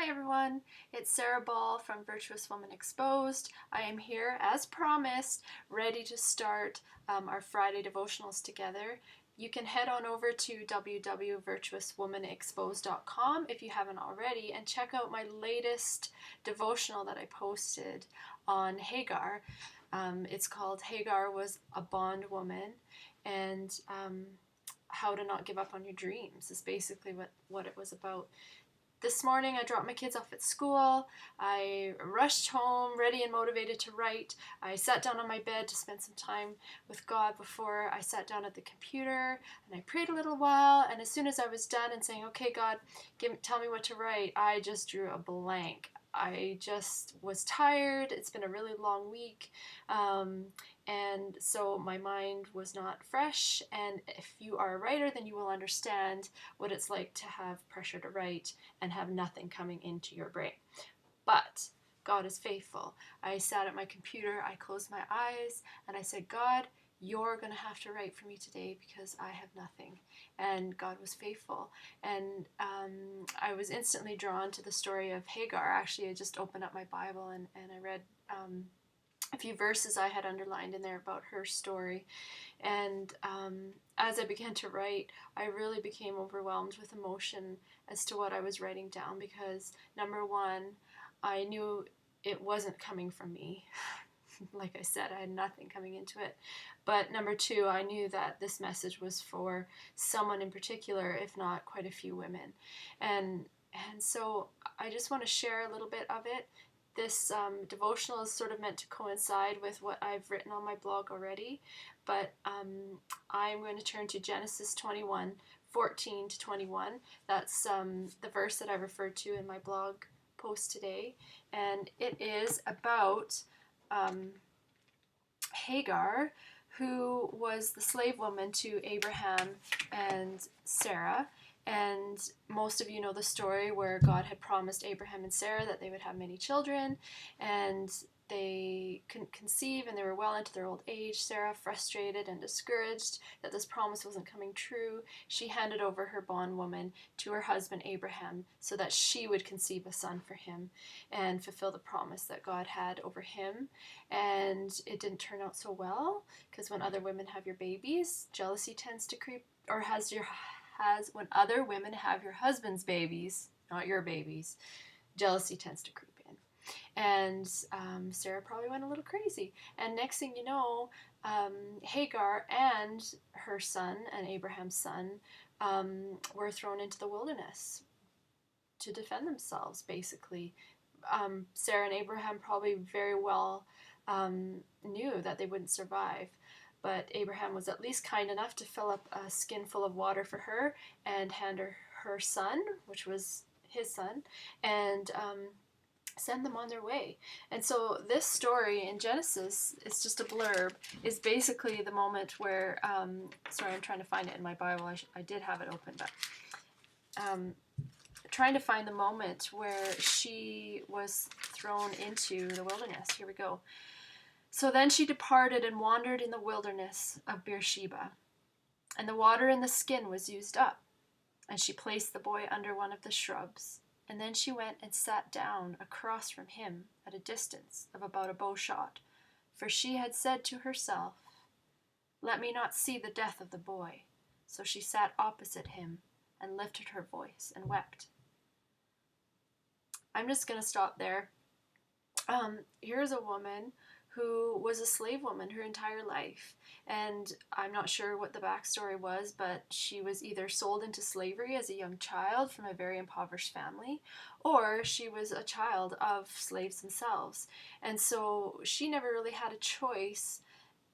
Hi everyone, it's Sarah Ball from Virtuous Woman Exposed. I am here, as promised, ready to start our Friday devotionals together. You can head on over to www.virtuouswomanexposed.com if you haven't already and check out my latest devotional that I posted on Hagar. It's called Hagar Was a Bondwoman, and how to not give up on your dreams is basically what it was about. This morning I dropped my kids off at school. I rushed home, ready and motivated to write. I sat down on my bed to spend some time with God before I sat down at the computer, and I prayed a little while, and as soon as I was done and saying, okay God, tell me what to write, I just drew a blank. I just was tired. It's been a really long week. And so my mind was not fresh. And if you are a writer, then you will understand what it's like to have pressure to write and have nothing coming into your brain. But God is faithful. I sat at my computer, I closed my eyes, and I said, God, you're going to have to write for me today because I have nothing. And God was faithful. And I was instantly drawn to the story of Hagar. Actually, I just opened up my Bible and I read a few verses I had underlined in there about her story. And as I began to write, I really became overwhelmed with emotion as to what I was writing down because, number one, I knew it wasn't coming from me. Like I said, I had nothing coming into it. But number two, I knew that this message was for someone in particular, if not quite a few women. And so I just want to share a little bit of it. This devotional is sort of meant to coincide with what I've written on my blog already, but I'm going to turn to Genesis 21:14 to 21. That's the verse that I referred to in my blog post today, and it is about Hagar, who was the slave woman to Abraham and Sarah. And most of you know the story where God had promised Abraham and Sarah that they would have many children, and they couldn't conceive, and they were well into their old age. Sarah, frustrated and discouraged that this promise wasn't coming true, she handed over her bondwoman to her husband Abraham so that she would conceive a son for him and fulfill the promise that God had over him. And it didn't turn out so well, because when other women have your babies, jealousy tends to creep, or when other women have your husband's babies, not your babies, jealousy tends to creep in. And Sarah probably went a little crazy. And next thing you know, Hagar and her son, and Abraham's son, were thrown into the wilderness to defend themselves, basically. Sarah and Abraham probably very well knew that they wouldn't survive. But Abraham was at least kind enough to fill up a skin full of water for her and hand her son, which was his son, and send them on their way. And so this story in Genesis, it's just a blurb, is basically the moment where, sorry, I'm trying to find it in my Bible. I did have it open, but trying to find the moment where she was thrown into the wilderness. Here we go. So then she departed and wandered in the wilderness of Beersheba, and the water in the skin was used up, and she placed the boy under one of the shrubs. And then she went and sat down across from him at a distance of about a bowshot, for she had said to herself, "Let me not see the death of the boy." So she sat opposite him and lifted her voice and wept. I'm just going to stop there. Here's a woman who was a slave woman her entire life. And I'm not sure what the backstory was, but she was either sold into slavery as a young child from a very impoverished family, or she was a child of slaves themselves. And so she never really had a choice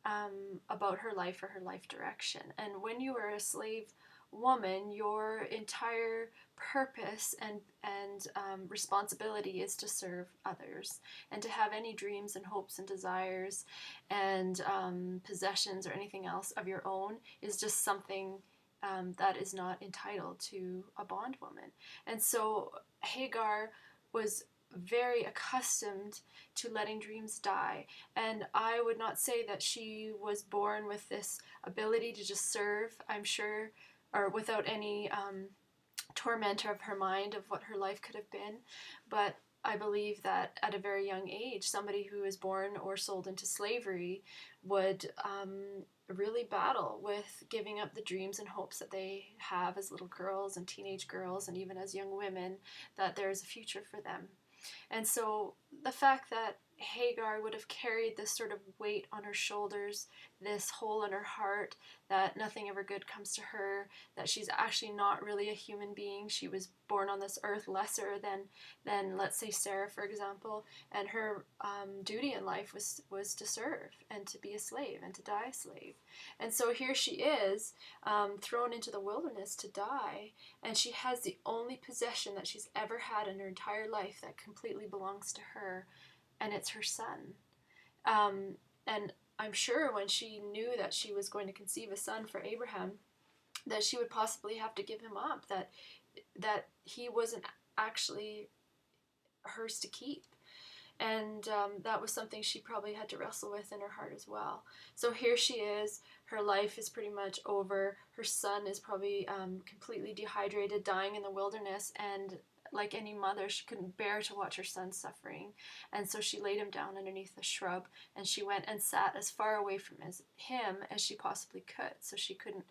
about her life or her life direction. And when you were a slave woman, your entire purpose and responsibility is to serve others, and to have any dreams and hopes and desires and possessions or anything else of your own is just something that is not entitled to a bondwoman. And so Hagar was very accustomed to letting dreams die. And I would not say that she was born with this ability to just serve, I'm sure, or without any tormentor of her mind of what her life could have been. But I believe that at a very young age, somebody who is born or sold into slavery would really battle with giving up the dreams and hopes that they have as little girls and teenage girls and even as young women, that there is a future for them. And so the fact that Hagar would have carried this sort of weight on her shoulders, this hole in her heart, that nothing ever good comes to her, that she's actually not really a human being. She was born on this earth lesser than let's say Sarah, for example, and her duty in life was to serve and to be a slave and to die a slave. And so here she is, thrown into the wilderness to die, and she has the only possession that she's ever had in her entire life that completely belongs to her, and it's her son. And I'm sure when she knew that she was going to conceive a son for Abraham, that she would possibly have to give him up, that he wasn't actually hers to keep. And that was something she probably had to wrestle with in her heart as well. So here she is, her life is pretty much over, her son is probably completely dehydrated, dying in the wilderness, and like any mother, she couldn't bear to watch her son suffering. And so she laid him down underneath a shrub, and she went and sat as far away from him as she possibly could, so she couldn't,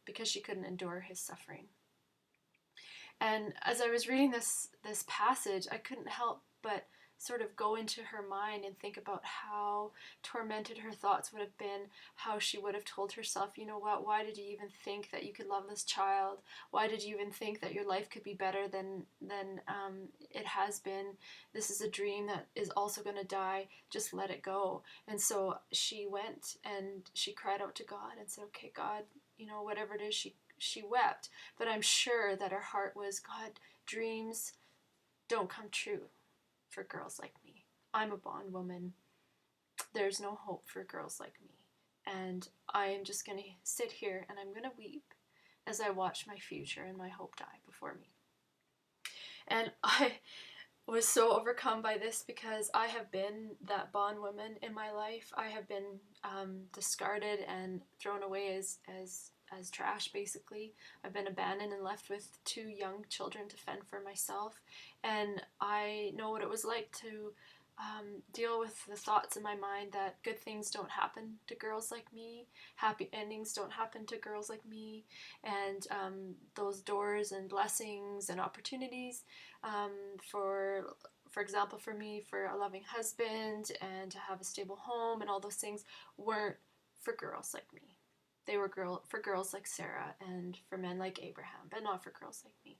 because she couldn't endure his suffering. And as I was reading this passage, I couldn't help but sort of go into her mind and think about how tormented her thoughts would have been, how she would have told herself, you know what, why did you even think that you could love this child? Why did you even think that your life could be better than it has been? This is a dream that is also going to die. Just let it go. And so she went and she cried out to God and said, okay, God, you know, whatever it is, she wept. But I'm sure that her heart was, God, dreams don't come true for girls like me. I'm a bondwoman. There's no hope for girls like me. And I am just going to sit here and I'm going to weep as I watch my future and my hope die before me. And I was so overcome by this because I have been that bondwoman in my life. I have been discarded and thrown away as trash, basically. I've been abandoned and left with 2 young children to fend for myself. And I know what it was like to deal with the thoughts in my mind that good things don't happen to girls like me, happy endings don't happen to girls like me, and those doors and blessings and opportunities for example, for me, for a loving husband and to have a stable home and all those things weren't for girls like me. They were for girls like Sarah and for men like Abraham, but not for girls like me.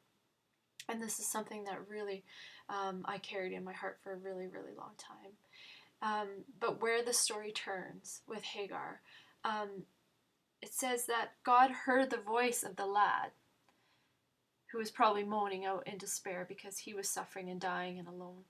And this is something that really I carried in my heart for a really, really long time. But where the story turns with Hagar, it says that God heard the voice of the lad, who was probably moaning out in despair because he was suffering and dying and alone.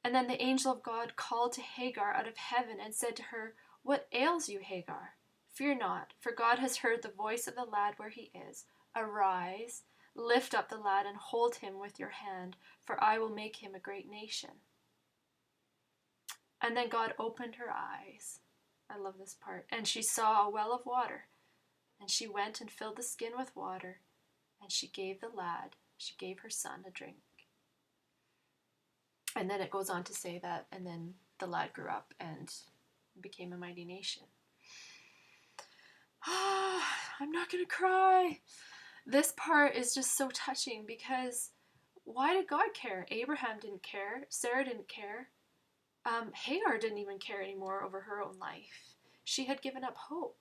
And then the angel of God called to Hagar out of heaven and said to her, "What ails you, Hagar? Fear not, for God has heard the voice of the lad where he is. Arise, lift up the lad and hold him with your hand, for I will make him a great nation." And then God opened her eyes. I love this part. And she saw a well of water. And she went and filled the skin with water. And she gave her son a drink. And then it goes on to say that, and then the lad grew up and became a mighty nation. I'm not going to cry. This part is just so touching because why did God care? Abraham didn't care. Sarah didn't care. Hagar didn't even care anymore over her own life. She had given up hope.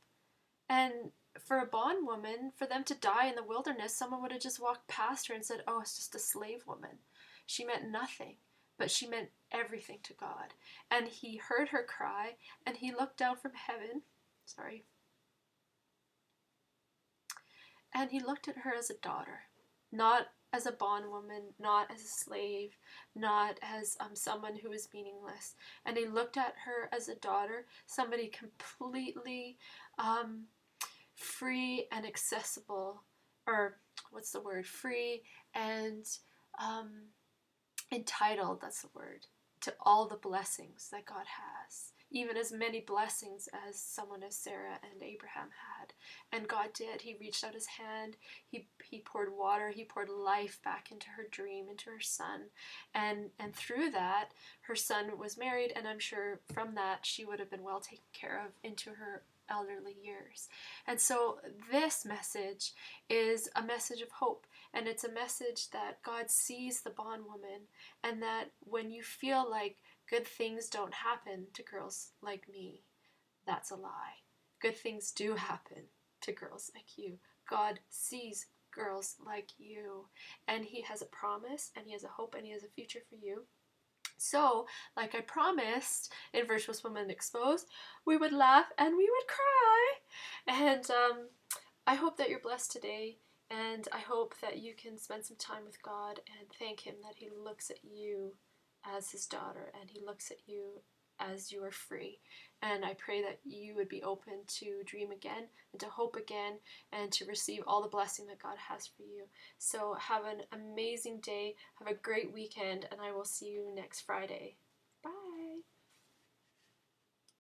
And for a bondwoman, for them to die in the wilderness, someone would have just walked past her and said, oh, it's just a slave woman. She meant nothing, but she meant everything to God. And he heard her cry, and he looked down from heaven. And he looked at her as a daughter, not as a bondwoman, not as a slave, not as someone who is meaningless. And he looked at her as a daughter, somebody completely free and accessible, or what's the word? Free and entitled, that's the word, to all the blessings that God has. even as many blessings as someone as Sarah and Abraham had. And God did. He reached out his hand. He poured water. He poured life back into her dream, into her son. And through that, her son was married, and I'm sure from that she would have been well taken care of into her elderly years. And so this message is a message of hope, and it's a message that God sees the bondwoman, and that when you feel like good things don't happen to girls like me, that's a lie. Good things do happen to girls like you. God sees girls like you, and he has a promise, and he has a hope, and he has a future for you. So, like I promised in Virtuous Woman Exposed, we would laugh and we would cry. And I hope that you're blessed today, and I hope that you can spend some time with God and thank him that he looks at you as his daughter, and he looks at you as you are free. And I pray that you would be open to dream again and to hope again and to receive all the blessing that God has for you. So have an amazing day, have a great weekend, and I will see you next Friday.